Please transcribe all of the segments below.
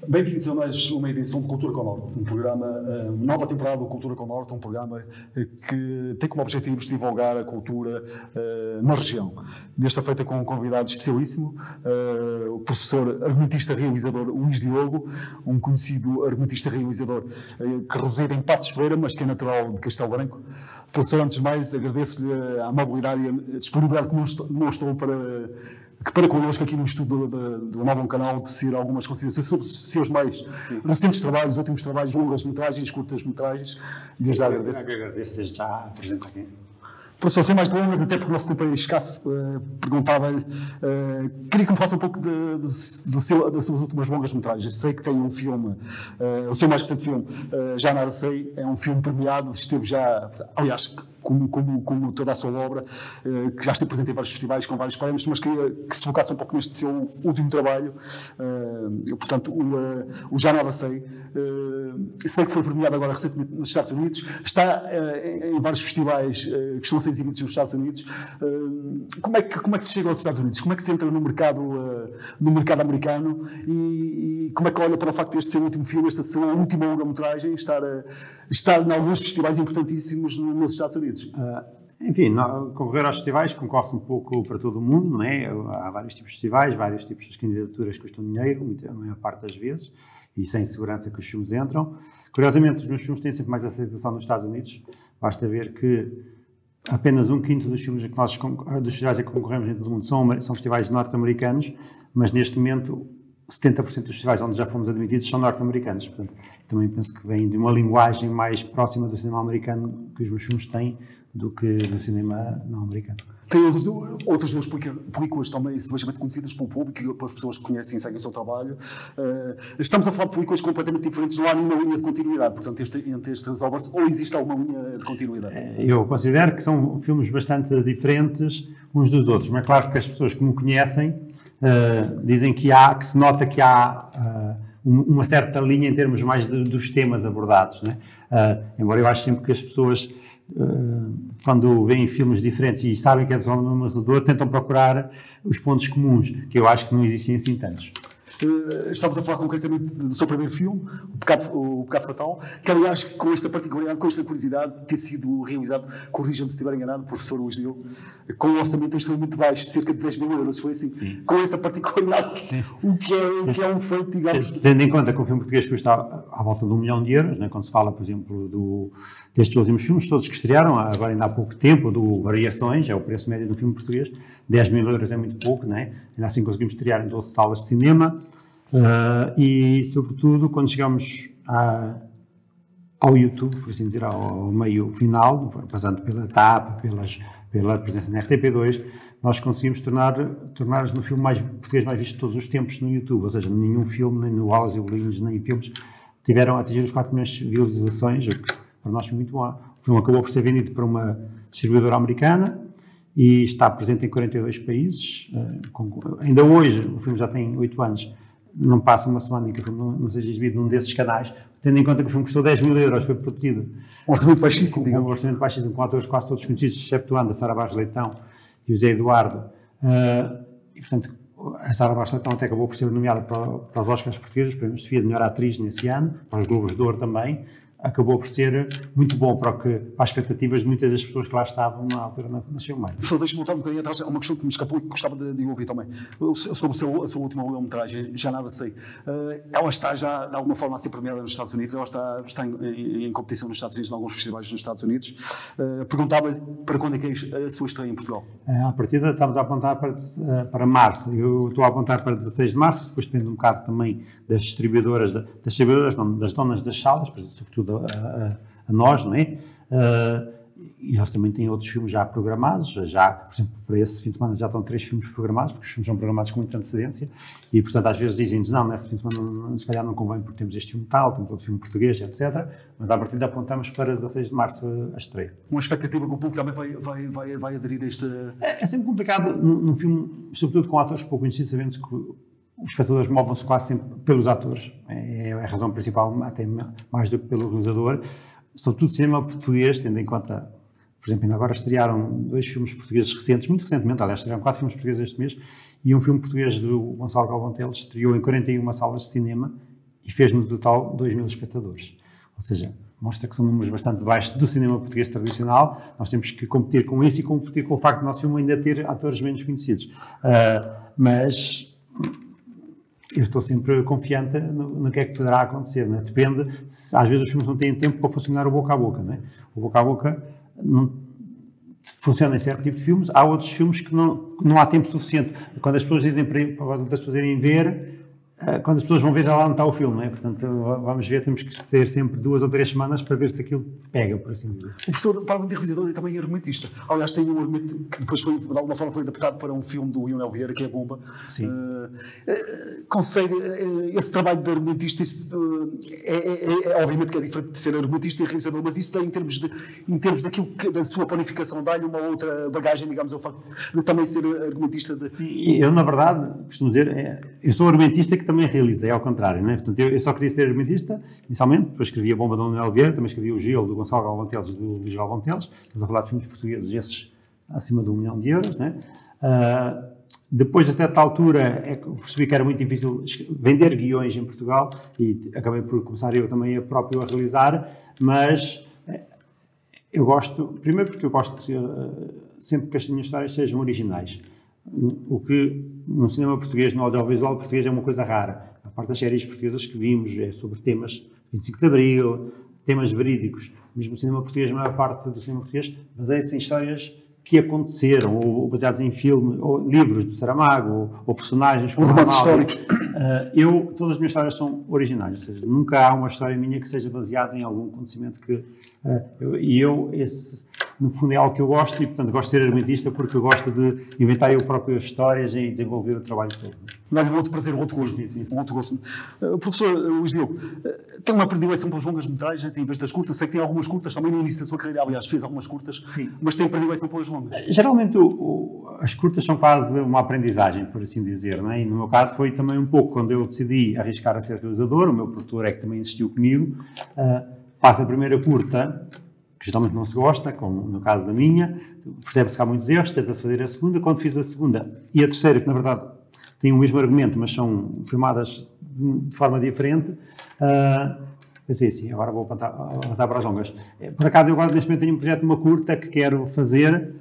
Bem-vindos a mais uma edição de Cultura com Norte, um programa, nova temporada do Cultura com Norte, um programa que tem como objetivos divulgar a cultura na região. Desta feita com um convidado especialíssimo, o professor argumentista realizador Luís Diogo, um conhecido argumentista realizador que reside em Passos Ferreira, mas que é natural de Castelo Branco. Professor, antes de mais, agradeço-lhe a amabilidade e a disponibilidade que demonstrou para connosco aqui no estudo do Novo Canal, de ser algumas considerações sobre os seus mais recentes trabalhos, últimos trabalhos, longas-metragens, curtas-metragens. Desde já agradeço. Eu agradeço desde já a presença aqui. Professor, sem mais delongas, até porque o nosso tempo é escasso, perguntava-lhe, queria que me faça um pouco das suas últimas longas-metragens. Sei que tem um filme, o seu mais recente filme, Já Nada Sei, é um filme premiado, esteve já, aliás, como toda a sua obra, que já esteve presente em vários festivais, com vários prémios, mas queria que se focasse um pouco neste seu último trabalho. Portanto, o Já Nada Sei, sei que foi premiado agora recentemente nos Estados Unidos, está em vários festivais que estão a ser exibidos nos Estados Unidos. Como é que se chega aos Estados Unidos? Como é que se entra no mercado americano? E como é que olha para o facto deste seu último filme, esta sua última longa-metragem, estar em alguns festivais importantíssimos nos Estados Unidos? Enfim, concorrer aos festivais concorre-se um pouco para todo o mundo, não é? Há vários tipos de festivais, vários tipos de candidaturas que custam dinheiro, a maior parte das vezes, e sem segurança que os filmes entram. Curiosamente, os meus filmes têm sempre mais aceitação nos Estados Unidos. Basta ver que apenas um quinto dos filmes dos festivais a que concorremos em todo o mundo são festivais norte-americanos, mas neste momento 70% dos festivais onde já fomos admitidos são norte-americanos. Portanto, também penso que vem de uma linguagem mais próxima do cinema americano que os meus filmes têm do que do cinema não americano. Tem outras duas películas também subejamente conhecidas pelo público e pelas pessoas que conhecem e seguem o seu trabalho. Estamos a falar de películas completamente diferentes, não há nenhuma linha de continuidade, portanto, entre estas obras, ou existe alguma linha de continuidade? Eu considero que são filmes bastante diferentes uns dos outros, mas é claro que as pessoas que me conhecem dizem que se nota que há uma certa linha em termos mais dos temas abordados, né? Embora eu acho sempre que as pessoas, quando veem filmes diferentes e sabem que é do mesmo realizador, tentam procurar os pontos comuns, que eu acho que não existem assim tantos. Estamos a falar concretamente do seu primeiro filme, O Pecado Fatal, que aliás, com esta particularidade, com esta curiosidade, ter sido realizado, corrija-me se estiver enganado, professor Luís Diogo, com um orçamento extremamente baixo, cerca de 10 mil euros, foi assim, sim, com essa particularidade, o que é um feito, digamos... Tendo em conta que o filme português custa à volta de 1 milhão de euros, né, quando se fala, por exemplo, destes últimos filmes, todos que estrearam, agora ainda há pouco tempo, do Variações, é o preço médio do filme português, 10 mil euros é muito pouco, né? Ainda assim conseguimos estrear em 12 salas de cinema, e sobretudo quando chegamos ao YouTube, por assim dizer, ao meio final, passando pela TAP, pela presença na RTP2, nós conseguimos tornar-nos no filme português mais visto de todos os tempos no YouTube, ou seja, nenhum filme, nem no Aulas e Bolinhos, nem filmes tiveram a atingir os 4 milhões de visualizações, o que para nós foi muito bom. O filme acabou por ser vendido para uma distribuidora americana e está presente em 42 países. Ainda hoje, o filme já tem 8 anos, não passa uma semana em que o filme não seja exibido num desses canais, tendo em conta que o filme custou 10 mil euros, foi produzido. Um orçamento baixíssimo, digamos. Um orçamento baixíssimo, com atores quase todos conhecidos, exceptuando a Sara Barros Leitão e o Zé Eduardo. E, portanto, a Sara Barros Leitão até acabou por ser nomeada para os Oscars portugueses, para a Sofia de melhor atriz nesse ano, para os Globos de Ouro também. Acabou por ser muito bom para as expectativas de muitas das pessoas que lá estavam na altura na filmagem. Professor, deixe-me voltar um bocadinho atrás, é uma questão que me escapou e que gostava de ouvir também. Sobre a sua última longa-metragem, Já Nada Sei. Ela está já, de alguma forma, a ser premiada nos Estados Unidos, ela está em competição nos Estados Unidos, em alguns festivais nos Estados Unidos. Perguntava-lhe para quando é que é a sua estreia em Portugal? À partida estamos a apontar para março. Eu estou a apontar para 16 de março, depois depende um bocado também das distribuidoras, das donas das salas, sobretudo a nós, não é? E eles também têm outros filmes já programados, por exemplo, para esse fim de semana já estão 3 filmes programados, porque os filmes são programados com muita antecedência, e portanto às vezes dizem-nos, não, nesse fim de semana se calhar não convém porque temos este filme tal, temos outro filme português, etc. Mas à partida apontamos para 16 de março a estreia. Uma expectativa que o público também vai aderir a este... É sempre complicado num filme, sobretudo com atores pouco conhecidos, sabendo que os espectadores movem-se quase sempre pelos atores, é a razão principal, até mais do que pelo realizador. Sobretudo cinema português, tendo em conta, por exemplo, ainda agora estrearam 2 filmes portugueses recentes, muito recentemente, aliás, estrearam 4 filmes portugueses este mês, e um filme português do Gonçalo Galvão Teles estreou em 41 salas de cinema e fez no total 2.000 espectadores. Ou seja, mostra que são números bastante baixos do cinema português tradicional. Nós temos que competir com isso e competir com o facto de o nosso filme ainda ter atores menos conhecidos. Mas eu estou sempre confiante no que é que poderá acontecer. Não é? Depende, às vezes os filmes não têm tempo para funcionar o boca a boca. Não é? O boca a boca não funciona em certo tipo de filmes. Há outros filmes que não há tempo suficiente. Quando as pessoas dizem para as pessoas irem ver, quando as pessoas vão ver, já lá não está o filme, não é? Portanto, vamos ver, temos que ter sempre 2 ou 3 semanas para ver se aquilo pega, por assim dizer. O professor, para além de realizador, é também argumentista. Aliás, tem um argumento que depois foi, de alguma forma, foi adaptado para um filme do Ionel Vieira, que é Bomba. Sim. Consegue, esse trabalho de argumentista, obviamente que é diferente de ser argumentista e realizador, mas isso tem, em termos daquilo que da sua planificação, dá-lhe uma outra bagagem, digamos, ao facto de também ser argumentista. Sim, eu, na verdade, costumo dizer, eu sou argumentista que também realizei, ao contrário, não é? Portanto, eu só queria ser argumentista, inicialmente, depois escrevi a Bomba do Ionel Vieira, também escrevi o Gil, do Gonçalo Galvão Teles e do Luís Galvão Teles, estamos a falar de filmes portugueses, esses acima de 1 milhão de euros, não é? Depois, a certa altura, percebi que era muito difícil vender guiões em Portugal e acabei por começar eu também a próprio a realizar, mas eu gosto, primeiro porque eu gosto de ser, sempre que as minhas histórias sejam originais. O que no cinema português, no audiovisual português, é uma coisa rara. A parte das séries portuguesas que vimos é sobre temas 25 de Abril, temas verídicos. Mesmo o cinema português, a maior parte do cinema português baseia-se em histórias que aconteceram, ou baseados em filmes, ou livros do Saramago, ou personagens. Ou romances históricos. Todas as minhas histórias são originais, ou seja, nunca há uma história minha que seja baseada em algum acontecimento que... no fundo é algo que eu gosto e, portanto, gosto de ser argumentista porque eu gosto de inventar eu próprio as histórias e desenvolver o trabalho todo. Dá-lhe um outro prazer, um outro gosto. Sim. Um outro gosto. Professor Luís Diogo, tem uma predileção pelas longas metragens em vez das curtas? Sei que tem algumas curtas, também no início da sua carreira, aliás, fez algumas curtas, sim, mas tem predileção pelas longas? Geralmente as curtas são quase uma aprendizagem, por assim dizer, não é? E no meu caso foi também um pouco quando eu decidi arriscar a ser realizador, o meu produtor é que também insistiu comigo, faço a primeira curta, que geralmente não se gosta, como no caso da minha, percebe-se que há muitos erros, tenta-se fazer a segunda. Quando fiz a segunda e a terceira, que na verdade têm o mesmo argumento, mas são filmadas de forma diferente, pensei assim, agora vou avançar para as longas. Por acaso, eu agora neste momento tenho um projeto de uma curta que quero fazer,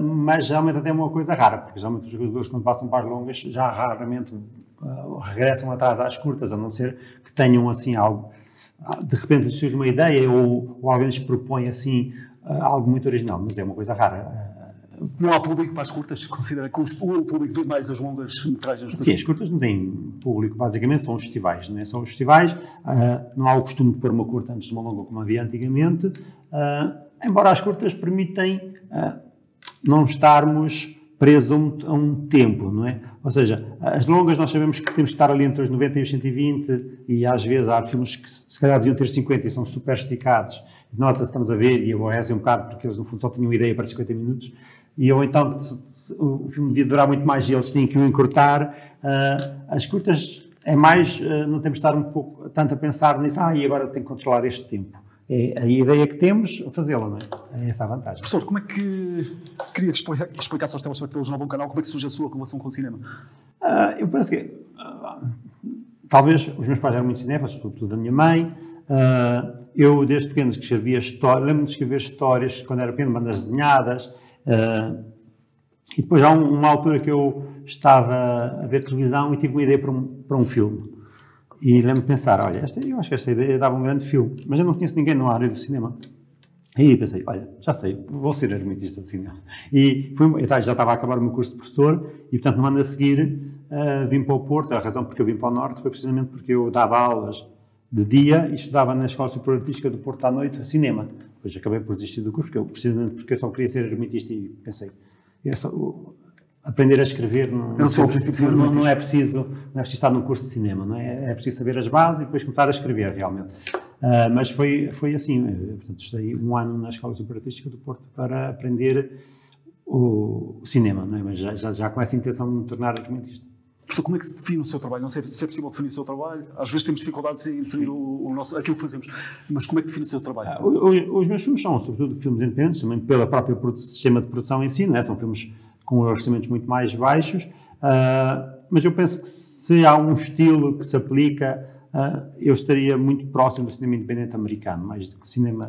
mas geralmente até é uma coisa rara, porque geralmente os realizadores, quando passam para as longas, já raramente regressam atrás às curtas, a não ser que tenham assim algo. De repente surge uma ideia ou alguém lhes propõe assim algo muito original, mas é uma coisa rara. Não há público para as curtas? Considera que o público vê mais as longas metragens? Sim, as curtas não têm público, basicamente são os festivais, não é? São os festivais, não há o costume de pôr uma curta antes de uma longa como havia antigamente, embora as curtas permitem não estarmos presos a um tempo, não é? Ou seja, as longas nós sabemos que temos que estar ali entre os 90 e os 120 e às vezes há filmes que se calhar deviam ter 50 e são super esticados. Nota-se, estamos a ver e aborrecem um bocado porque eles no fundo só tinham ideia para 50 minutos e ou então o filme devia durar muito mais e eles tinham que o encurtar. As curtas é mais, não temos de estar um pouco tanto a pensar nisso, e agora tenho que controlar este tempo. É a ideia que temos, fazê-la, não é? É essa a vantagem. Professor, como é que queria que explicasse aos telespectadores do novo canal como é que surge a sua relação com o cinema? Eu penso que talvez os meus pais eram muito cinéfilos, sobretudo a minha mãe. Eu, desde pequeno, que escrevia histórias, lembro-me de escrever histórias quando era pequeno, bandas desenhadas. E depois há uma altura que eu estava a ver televisão e tive uma ideia para um filme. E lembro-me de pensar, olha, eu acho que esta ideia dava um grande filme, mas eu não conheço ninguém na área do cinema. E pensei, olha, já sei, vou ser argumentista de cinema. E eu já estava a acabar o meu curso de professor e, portanto, no ano a seguir vim para o Porto. A razão porque eu vim para o Norte foi precisamente porque eu dava aulas de dia e estudava na Escola Superior Artística do Porto à noite, cinema. Depois acabei por desistir do curso, precisamente porque eu só queria ser argumentista e pensei, aprender a escrever não é preciso estar num curso de cinema, não é? É preciso saber as bases e depois começar a escrever realmente. Mas foi assim, portanto, estudei um ano na Escola Superior Artística do Porto para aprender o cinema, não é? Mas já com essa intenção de me tornar argumentista. Professor, como é que se define o seu trabalho? Não sei se é possível definir o seu trabalho. Às vezes temos dificuldades em definir aquilo que fazemos. Mas como é que define o seu trabalho? Os meus filmes são, sobretudo, filmes independentes, também pela própria sistema de produção em si, não é? São filmes com orçamentos muito mais baixos. Mas eu penso que se há um estilo que se aplica eu estaria muito próximo do cinema independente americano, mais do que cinema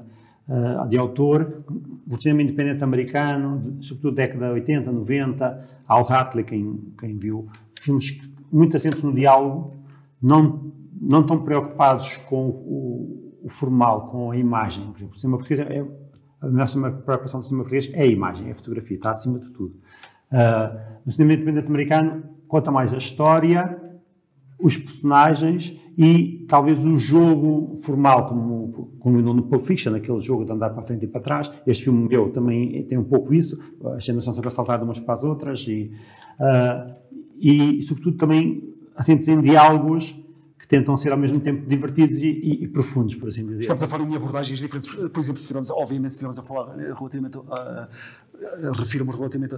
de autor. O cinema independente americano, sobretudo década 80, 90, Al Hartley, quem viu, filmes muito assentes no diálogo, não tão preocupados com o formal, com a imagem. Por exemplo, o cinema português a nossa preocupação do cinema português é a imagem, é a fotografia, está acima de tudo. No cinema independente americano, conta mais a história, os personagens e talvez o jogo formal, como no Pulp Fiction, aquele jogo de andar para frente e para trás. Este filme meu também tem um pouco isso, as cenas são sempre a saltar de umas para as outras e sobretudo também assentes em diálogos que tentam ser ao mesmo tempo divertidos e profundos, por assim dizer. Estamos a falar em abordagens diferentes, por exemplo, se estivermos a falar relativamente refiro-me relativamente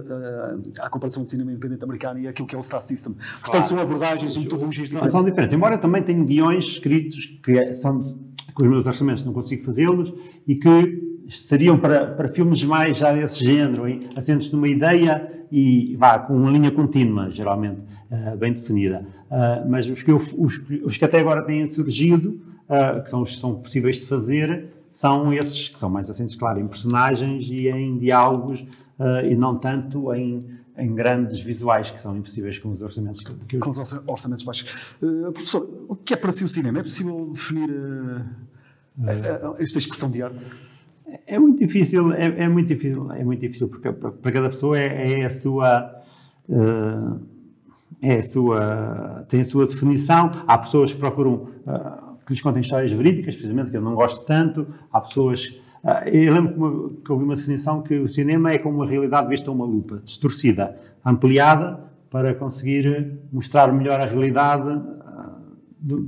à comparação do cinema independente americano e aquilo que é o Star System. Portanto, são abordagens e metodologias diferentes. São diferentes, embora também tenha guiões escritos que são com os meus orçamentos não consigo fazê-los e que seriam para filmes mais já desse género, assentes numa ideia e com uma linha contínua, geralmente, bem definida. Mas os que até agora têm surgido, que são possíveis de fazer, são esses que são mais assentes, claro, em personagens e em diálogos e não tanto em grandes visuais, que são impossíveis com os orçamentos que Com os orçamentos baixos. Professor, o que é para si o cinema? É possível definir esta expressão de arte? É muito difícil, é muito difícil, porque para cada pessoa tem a sua definição. Há pessoas que procuram que lhes contem histórias verídicas, precisamente, que eu não gosto tanto. Há pessoas... eu lembro que ouvi uma definição que o cinema é como uma realidade vista a uma lupa, distorcida, ampliada, para conseguir mostrar melhor a realidade,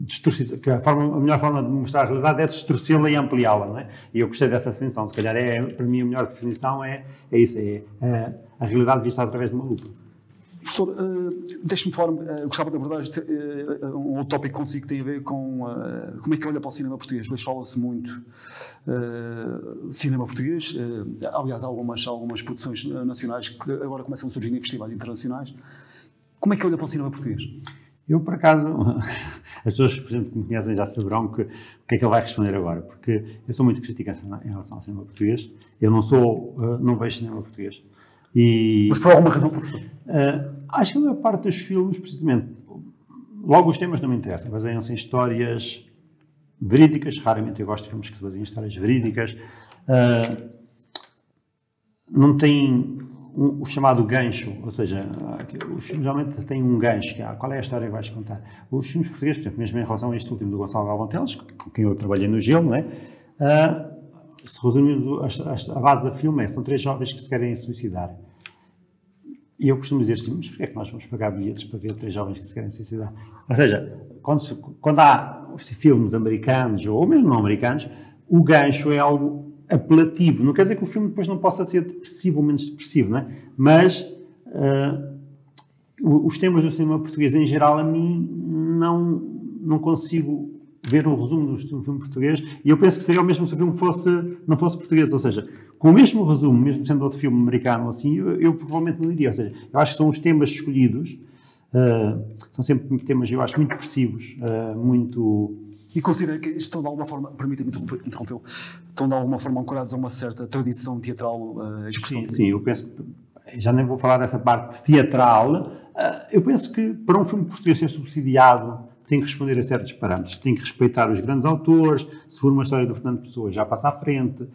distorcida, que a melhor forma de mostrar a realidade é distorcê-la e ampliá-la, não é? E eu gostei dessa definição. Se calhar, para mim, a melhor definição é isso, a realidade vista através de uma lupa. Professor, deixe-me falar, gostava de abordar um tópico consigo que tem a ver com como é que olha para o cinema português. Hoje fala-se muito de cinema português, aliás, há algumas produções nacionais que agora começam a surgir em festivais internacionais. Como é que olha para o cinema português? Eu, por acaso, as pessoas, por exemplo, que me conhecem já saberão o que é que ele vai responder agora, porque eu sou muito crítico em relação ao cinema português. Eu não vejo cinema português. Mas por alguma razão, professor? Acho que a maior parte dos filmes, precisamente, logo os temas não me interessam, baseiam-se em histórias verídicas. Raramente eu gosto de filmes que se baseiam em histórias verídicas. Não tem o chamado gancho, ou seja, os filmes geralmente têm um gancho, que qual é a história que vais contar. Os filmes portugueses, por exemplo, mesmo em relação a este último do Gonçalo Galvão Teles, com quem eu trabalhei no Gelo, não é? Se resumirmos, a base do filme são 3 jovens que se querem suicidar. E eu costumo dizer assim, mas porquê é que nós vamos pagar bilhetes para ver 3 jovens que se querem suicidar? Ou seja, quando há filmes americanos, ou mesmo não americanos, o gancho é algo apelativo. Não quer dizer que o filme depois não possa ser depressivo ou menos depressivo, não é? Mas os temas do cinema português, em geral, a mim não consigo ver um resumo de um filme português, e eu penso que seria o mesmo se o filme não fosse português, ou seja, com o mesmo resumo, mesmo sendo outro filme americano assim, eu provavelmente não iria. Ou seja, eu acho que são os temas escolhidos, são sempre temas, eu acho, muito depressivos, muito... E considera que estão de alguma forma, permita-me interrompê-lo, estão de alguma forma ancorados a uma certa tradição teatral, expressão? Sim, eu penso que, já nem vou falar dessa parte teatral, eu penso que para um filme português ser subsidiado tem que responder a certos parâmetros, tem que respeitar os grandes autores. Se for uma história do Fernando Pessoa, já passa à frente,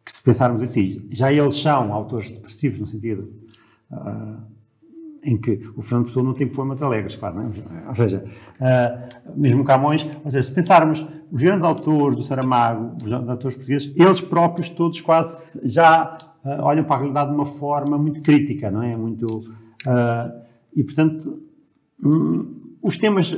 que se pensarmos assim, já eles são autores depressivos no sentido em que o Fernando Pessoa não tem poemas alegres, quase, não é? Ou seja, mesmo Camões, ou seja, se pensarmos os grandes autores do Saramago, os autores portugueses, eles próprios todos quase já olham para a realidade de uma forma muito crítica, não é? E portanto, os temas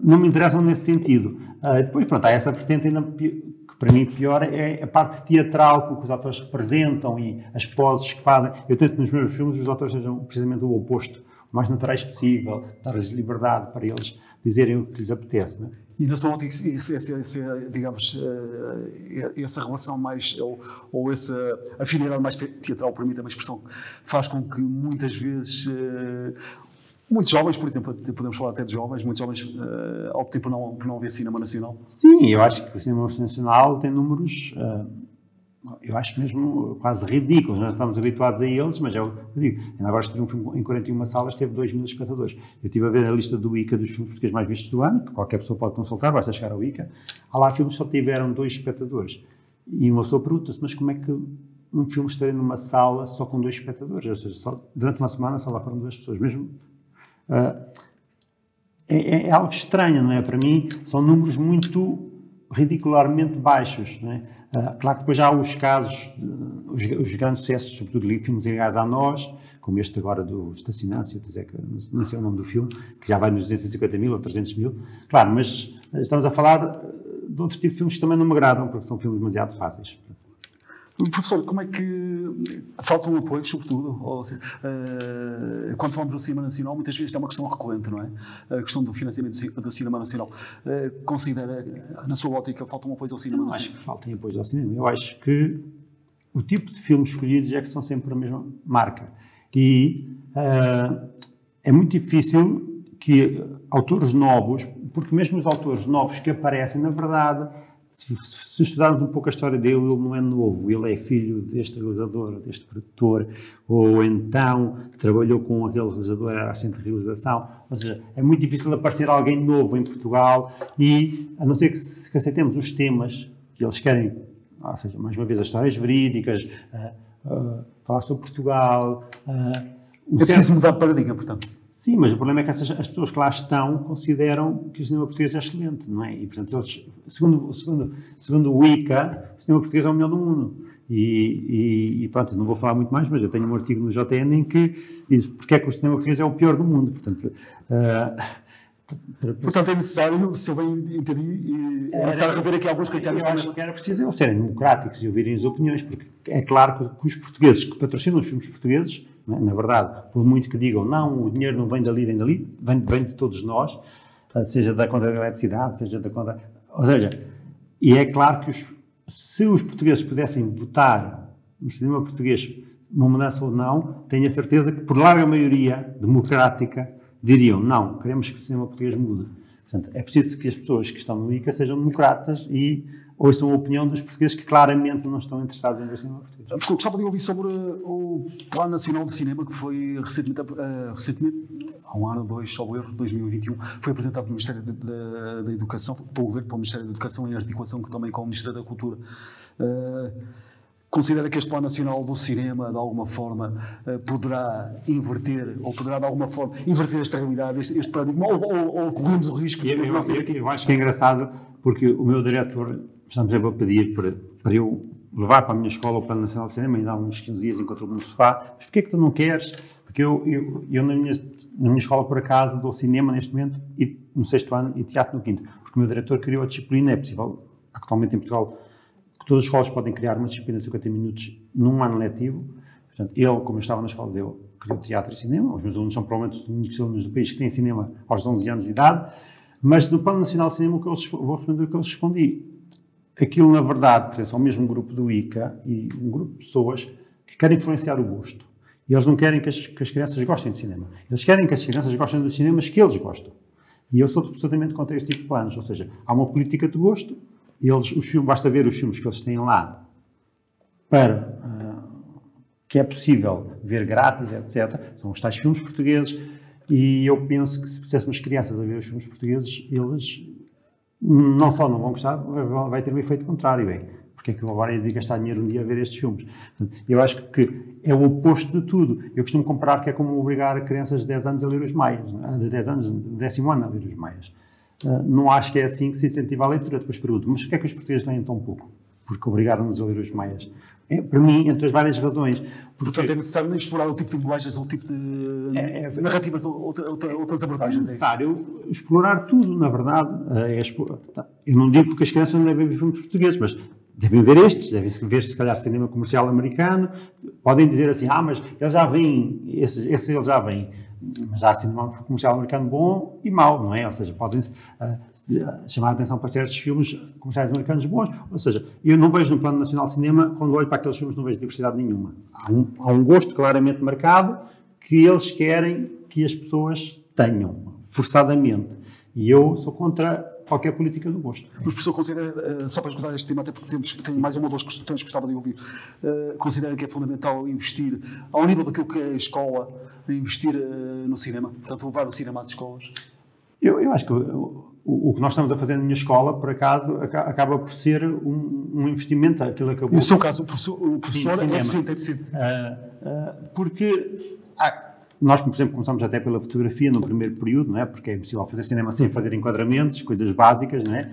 não me interessam nesse sentido. Depois, pronto, há essa vertente ainda que para mim pior, é a parte teatral que os atores representam e as poses que fazem. Eu tento nos meus filmes os atores sejam precisamente o oposto, o mais naturais possível, dar-lhes liberdade para eles dizerem o que lhes apetece. Não é? E na sua ótica, digamos, essa relação mais, ou essa afinidade mais teatral, permite uma expressão, faz com que muitas vezes Muitos jovens, por exemplo, podemos falar até de jovens, muitos jovens optam por não ver cinema nacional. Sim, eu acho que o cinema nacional tem números, eu acho mesmo quase ridículos. Nós estamos habituados a eles, mas eu digo, ainda agora esteve um filme em 41 salas, teve 2.000 espectadores. Eu estive a ver a lista do ICA dos filmes portugueses mais vistos do ano, que qualquer pessoa pode consultar, basta chegar ao ICA. Há lá filmes que só tiveram 2 espectadores. E uma pessoa pergunta-se, mas como é que um filme estaria numa sala só com 2 espectadores? Ou seja, só durante uma semana só lá foram 2 pessoas. Mesmo, é algo estranho, não é? Para mim, são números muito ridicularmente baixos, não é? Claro que depois há os casos, os grandes sucessos, sobretudo filmes ligados a nós, como este agora do Estacionância, não sei o nome do filme, que já vai nos 250 mil ou 300 mil. Claro, mas estamos a falar de outros tipos de filmes que também não me agradam, porque são filmes demasiado fáceis. Professor, como é que falta um apoio, sobretudo? Quando falamos do cinema nacional, muitas vezes é uma questão recorrente, não é? A questão do financiamento do cinema nacional. Considera, na sua ótica, falta um apoio ao cinema nacional? Eu acho que falta apoio ao cinema. Eu acho que o tipo de filmes escolhidos é que são sempre a mesma marca. E é muito difícil que autores novos, porque mesmo os autores novos que aparecem, na verdade, se estudarmos um pouco a história dele, ele não é novo, ele é filho deste realizador, deste produtor, ou então trabalhou com aquele realizador, era assistente de realização. Ou seja, é muito difícil aparecer alguém novo em Portugal e, a não ser que aceitemos os temas que eles querem, ou seja, mais uma vez, as histórias verídicas, falar sobre Portugal. É preciso mudar de paradigma, portanto. Sim, mas o problema é que as pessoas que lá estão consideram que o cinema português é excelente, não é? E, portanto, eles, segundo o ICA, o cinema português é o melhor do mundo. E pronto, não vou falar muito mais, mas eu tenho um artigo no JN em que diz porque é que o cinema português é o pior do mundo. Portanto, é necessário, se eu bem entendi, é necessário rever aqui alguns critérios. Eu acho que era preciso eles serem democráticos e ouvirem as opiniões, porque é claro que os portugueses que patrocinam os filmes portugueses, na verdade, por muito que digam não, o dinheiro não vem dali, vem de todos nós, seja da conta da eletricidade, seja da conta... Ou seja, e é claro que se os portugueses pudessem votar no cinema português uma mudança ou não, tenho a certeza que por larga maioria democrática diriam não, queremos que o cinema português mude. Portanto, é preciso que as pessoas que estão no ICA sejam democratas e ouçam a opinião dos portugueses que claramente não estão interessados em ver cinema português. Professor, gostava de ouvir sobre o Plano Nacional de Cinema que foi recentemente há um ano ou dois, salvo erro, 2021, foi apresentado pelo Ministério da Educação, pelo Governo, pelo Ministério da Educação, em articulação também com o Ministério da Cultura. Considera que este Plano Nacional do Cinema, de alguma forma, poderá inverter, ou poderá, de alguma forma, inverter esta realidade, este paradigma, ou corremos o risco de... Eu acho que é engraçado, porque o meu diretor, estamos sempre a pedir para eu levar para a minha escola o Plano Nacional de Cinema, ainda há uns 15 dias encontrou-me no sofá, mas porquê é que tu não queres? Porque eu na minha escola, por acaso, dou cinema neste momento, e no 6º ano, e teatro no 5º, porque o meu diretor criou a disciplina, é possível, atualmente em Portugal, que todas as escolas podem criar uma disciplina de 50 minutos num ano letivo. Portanto, ele, como eu estava na escola dele, criou teatro e cinema. Os meus alunos são provavelmente os únicos alunos do país que têm cinema aos 11 anos de idade. Mas no Plano Nacional de Cinema, vou responder o que eu respondi. Aquilo, na verdade, pertence ao mesmo grupo do ICA e um grupo de pessoas que querem influenciar o gosto. E eles não querem que as crianças gostem de cinema. Eles querem que as crianças gostem dos cinemas que eles gostam. E eu sou absolutamente contra este tipo de planos. Ou seja, há uma política de gosto. Basta ver os filmes que eles têm lá para que é possível ver grátis, etc. São os tais filmes portugueses e eu penso que se puséssemos crianças a ver os filmes portugueses, eles não só não vão gostar, vai ter um efeito contrário. Porque é que eu agora ia de gastar dinheiro um dia a ver estes filmes? Portanto, eu acho que é o oposto de tudo. Eu costumo comparar que é como obrigar crianças de 10 anos a ler os Maias, de 10 anos, de 10º ano a ler os Maias. Não acho que é assim que se incentiva a leitura. Depois pergunto, mas porquê é que os portugueses leem tão pouco? Porque obrigaram-nos a ler os Maias. Para mim, entre as várias razões. Portanto, é necessário explorar o tipo de linguagens, o tipo de narrativas, outras abordagens. É necessário explorar tudo, na verdade. Eu não digo porque as crianças não devem ver filmes portugueses, mas devem ver estes, devem ver, se calhar, cinema comercial americano. Podem dizer assim, mas eles já vêm, esse eles já vêm. Mas há cinema comercial americano bom e mau, não é? Ou seja, podem chamar a atenção para certos filmes comerciais americanos bons. Ou seja, eu não vejo no Plano Nacional de Cinema, quando olho para aqueles filmes, não vejo diversidade nenhuma. Há um gosto claramente marcado que eles querem que as pessoas tenham, forçadamente. E eu sou contra qualquer política do gosto. Mas o professor considera, só para esgotar este tema, até porque tenho mais uma ou duas questões que gostava de ouvir, considera que é fundamental investir, ao nível daquilo que é a escola, investir no cinema? Portanto, levar o cinema às escolas? Eu acho que o que nós estamos a fazer na minha escola, por acaso, acaba por ser um investimento. Aquilo acabou. No seu caso, o professor é deficiente. Porque nós, por exemplo, começamos até pela fotografia no primeiro período, não é? Porque é impossível fazer cinema sem fazer enquadramentos, coisas básicas, não é?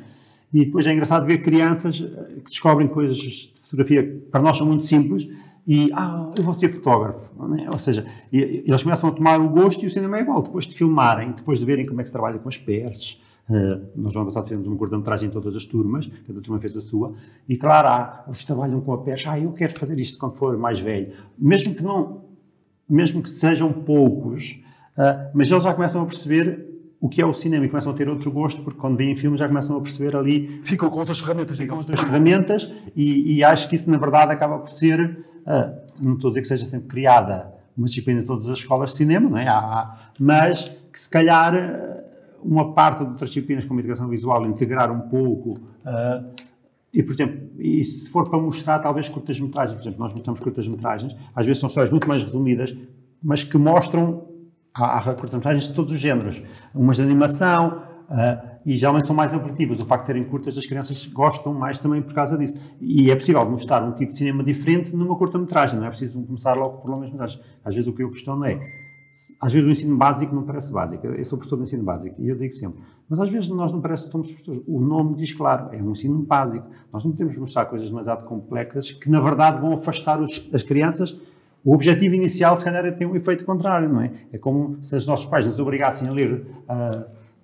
E depois é engraçado ver crianças que descobrem coisas de fotografia que para nós são muito simples e, eu vou ser fotógrafo, não é? Ou seja, eles começam a tomar o gosto e o cinema é igual. Depois de filmarem, depois de verem como é que se trabalha com as pertes. Nós, no ano passado, fizemos uma curta-metragem em todas as turmas, cada turma fez a sua, e claro, eles trabalham com a perche, eu quero fazer isto quando for mais velho. Mesmo que sejam poucos, mas eles já começam a perceber o que é o cinema e começam a ter outro gosto, porque quando veem filmes já começam a perceber ali... Ficam com outras ferramentas, digamos. Com outras ferramentas, e acho que isso, na verdade, acaba por ser, não estou a dizer que seja sempre criada uma disciplina em todas as escolas de cinema, não é? Mas que, se calhar, uma parte de outras disciplinas, como a educação visual, integrar um pouco... E, por exemplo, se for para mostrar, talvez, curtas-metragens, por exemplo, nós mostramos curtas-metragens, às vezes são histórias muito mais resumidas, mas que mostram, há curtas-metragens de todos os géneros, umas de animação, e geralmente são mais apelativas. O facto de serem curtas, as crianças gostam mais também por causa disso. E é possível mostrar um tipo de cinema diferente numa curta-metragem, não é preciso começar logo por longas-metragens. Às vezes o que eu questiono é, às vezes o ensino básico não parece básico. Eu sou professor de ensino básico e eu digo sempre, mas às vezes nós não parece que somos professores. O nome diz claro, é um ensino básico. Nós não podemos mostrar coisas demasiado complexas que, na verdade, vão afastar as crianças. O objetivo inicial, se calhar, é ter um efeito contrário, não é? É como se os nossos pais nos obrigassem a ler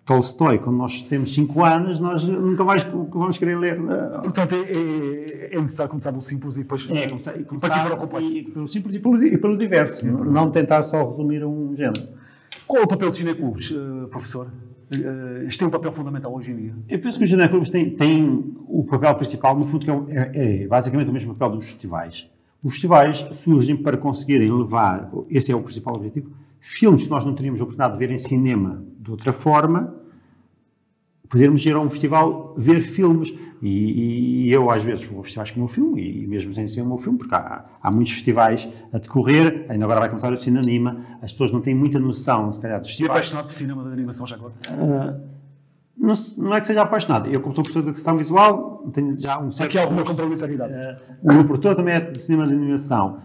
Tolstói quando nós temos 5 anos, nós nunca mais vamos querer ler. Portanto, é necessário começar do simples e depois começar partir para o complexo. Pelo simples e pelo diverso. Não tentar só resumir um género. Qual é o papel dos cineclubes, professor? Isto tem um papel fundamental hoje em dia. Eu penso que os cineclubes têm o papel principal, no fundo, que é basicamente o mesmo papel dos festivais. Os festivais surgem para conseguirem levar, esse é o principal objetivo, filmes que nós não teríamos a oportunidade de ver em cinema de outra forma, podermos ir a um festival ver filmes. E eu, às vezes, vou a festivais com o meu filme, e mesmo sem ser o meu filme, porque há muitos festivais a decorrer, ainda agora vai começar o Cinanima, as pessoas não têm muita noção, se calhar, dos festivais. E apaixonado por cinema de animação já agora? Não é que seja apaixonado. Eu, como sou professor de educação visual, tenho já um certo... Aqui há alguma complementaridade. O meu produtor também é de cinema de animação.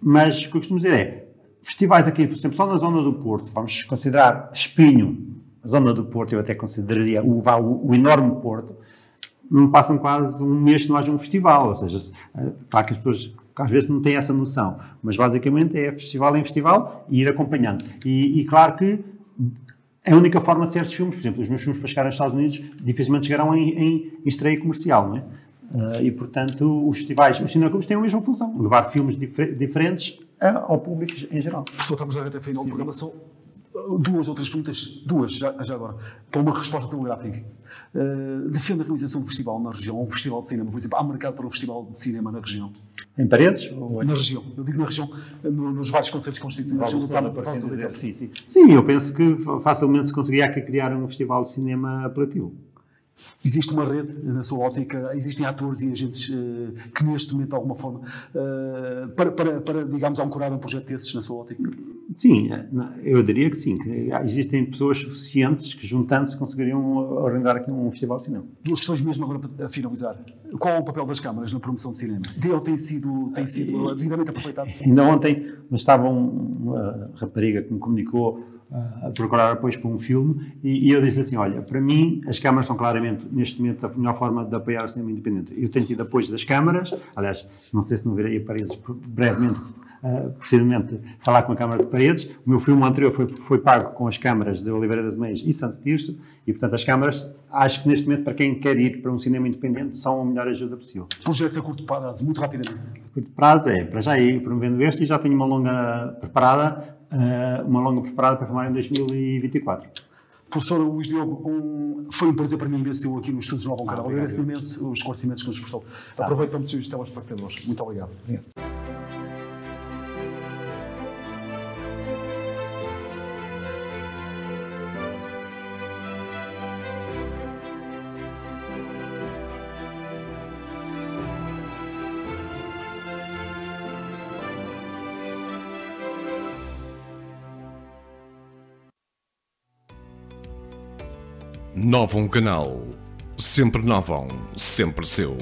Mas o que eu costumo dizer é, festivais aqui, por exemplo, só na zona do Porto, vamos considerar Espinho, a zona do Porto, eu até consideraria o enorme Porto, não passam quase um mês se não haja um festival, ou seja, claro que as pessoas às vezes não têm essa noção, mas basicamente é festival em festival e ir acompanhando. E claro que é a única forma de certos filmes, por exemplo, os meus filmes para chegar aos Estados Unidos dificilmente chegarão em estreia comercial, não é? E portanto os festivais, os cineclubes têm a mesma função, levar filmes diferentes ao público em geral. Professor, estamos já até final do programa, só 2 ou 3 perguntas, já agora, para uma resposta telegráfica. Defende a realização de um festival na região, um festival de cinema, por exemplo, há mercado para um festival de cinema na região? Em Paredes? Na região, eu digo na região, nos vários concelhos constituídos. Sim, eu penso que facilmente se conseguiria criar um festival de cinema apelativo. Existe uma rede, na sua ótica, existem atores e agentes que neste momento, de alguma forma, para digamos, ancorar um projeto desses na sua ótica? Sim, eu diria que sim, que existem pessoas suficientes que, juntando-se, conseguiriam organizar aqui um festival de cinema. 2 questões mesmo agora para finalizar. Qual é o papel das câmaras na promoção de cinema? Ele tem sido devidamente aproveitado? Ainda ontem estava uma rapariga que me comunicou a procurar apoios para um filme e eu disse assim, olha, para mim as câmaras são claramente, neste momento, a melhor forma de apoiar o cinema independente. Eu tenho tido apoios das câmaras, aliás, não sei se não virei a Paredes brevemente, precisamente falar com a Câmara de Paredes. O meu filme anterior foi pago com as câmaras de Oliveira das Meias e Santo Tirso e, portanto, as câmaras, acho que neste momento, para quem quer ir para um cinema independente, são a melhor ajuda possível. Projetos a curto prazo, muito rapidamente. A curto prazo para já ir promovendo este e já tenho uma longa preparada para filmar em 2024. Professor Luís Diogo, foi um prazer para mim imenso tê-lo aqui nos Estudos Nova Canal. Agradeço imenso os esclarecimentos que nos prestou. Aproveito para me despedir dos telespectadores. Muito obrigado. Novam Canal. Sempre novam, sempre seu.